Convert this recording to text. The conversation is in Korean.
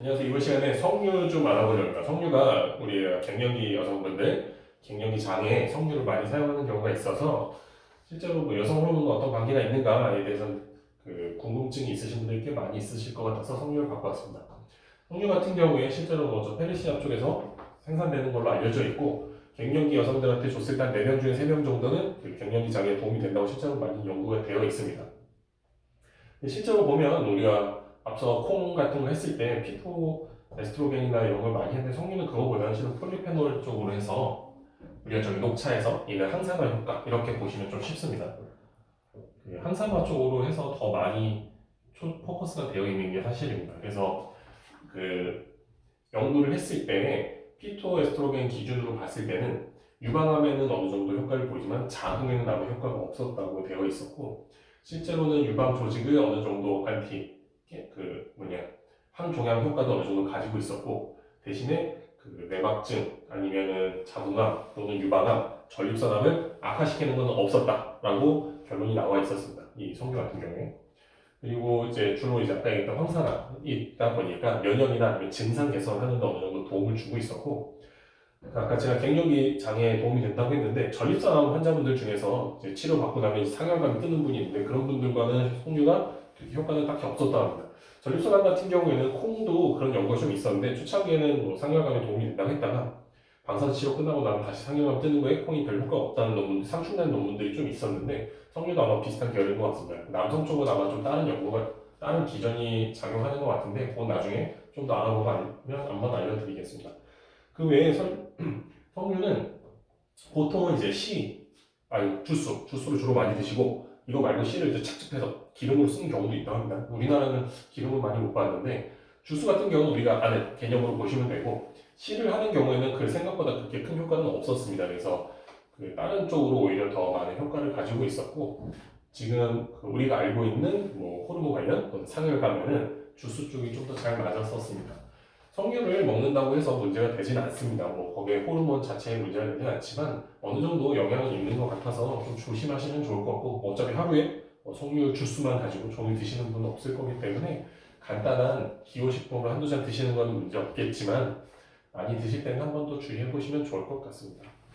안녕하세요. 이번 시간에 석류 좀 알아보려고 합니다. 석류가 우리 갱년기 여성분들, 갱년기 장에 석류를 많이 사용하는 경우가 있어서 실제로 뭐 여성 호르몬과 어떤 관계가 있는가에 대해서는 궁금증이 있으신 분들이 꽤 많이 있으실 것 같아서 석류를 갖고 왔습니다. 석류 같은 경우에 실제로 뭐저 페르시아 쪽에서 생산되는 걸로 알려져 있고 갱년기 여성들한테 줬을 때 한 4명 중에 3명 정도는 갱년기 장에 도움이 된다고 실제로 많이 연구가 되어 있습니다. 실제로 보면 우리가 앞서 콩 같은 거 했을 때 피토 에스트로겐이나 이런 걸 많이 했는데 석류는 그거보다는 실은 폴리페놀 쪽으로 해서 우리가 저기 녹차에서 이는 항산화 효과 이렇게 보시면 좀 쉽습니다. 항산화 쪽으로 해서 더 많이 포커스가 되어 있는 게 사실입니다. 그래서 그 연구를 했을 때 피토 에스트로겐 기준으로 봤을 때는 유방암에는 어느 정도 효과를 보이지만 자궁에는 아무 효과가 없었다고 되어 있었고 실제로는 유방 조직을 어느 정도 항종양 효과도 어느 정도 가지고 있었고 대신에 내막증 아니면은 자궁암 또는 유방암, 전립선암을 악화시키는 것은 없었다라고 결론이 나와 있었습니다. 이 석류 같은 경우에. 그리고 이제 주로 이제 아까 얘기했던 황산암이 있다 보니까 면역이나 아니면 증상 개선하는 데 어느 정도 도움을 주고 있었고 아까 제가 갱년기 장애에 도움이 된다고 했는데 전립선암 환자분들 중에서 이제 치료받고 나면 상열감이 뜨는 분이 있는데 그런 분들과는 석류가 효과는 딱히 없었다고 합니다. 전립선암 같은 경우에는 콩도 그런 연구가 좀 있었는데 초창기에는 뭐 상열감에 도움이 된다고 했다가 방사선 치료 끝나고 나면 다시 상열감 뜨는 거에 콩이 별 효과가 없다는 논문, 상충된 논문들이 좀 있었는데 석류도 아마 비슷한 계열인 것 같습니다. 남성 쪽은 아마 좀 다른 연구가 다른 기전이 작용하는 것 같은데 그건 나중에 좀 더 알아보고 한번 알려드리겠습니다. 그 외에 석류는 보통은 이제 주스를 주로 많이 드시고 이거 말고 씨를 이제 착즙해서 기름으로 쓰는 경우도 있다고 합니다. 우리나라는 기름을 많이 못 봤는데 주스 같은 경우는 우리가 아는 개념으로 보시면 되고 씨를 하는 경우에는 그 생각보다 그렇게 큰 효과는 없었습니다. 그래서 다른 쪽으로 오히려 더 많은 효과를 가지고 있었고 지금 우리가 알고 있는 뭐 호르몬 관련 또는 상열감에는 주스 쪽이 좀 더 잘 맞았었습니다. 석류를 먹는다고 해서 문제가 되지는 않습니다. 뭐 거기에 호르몬 자체에 문제가 되지는 않지만 어느 정도 영향은 있는 것 같아서 좀 조심하시면 좋을 것 같고 어차피 하루에 석류 주스만 가지고 종일 드시는 분은 없을 거기 때문에 간단한 기호식품을 한두 잔 드시는 건 문제 없겠지만 많이 드실 때는 한 번 더 주의해 보시면 좋을 것 같습니다.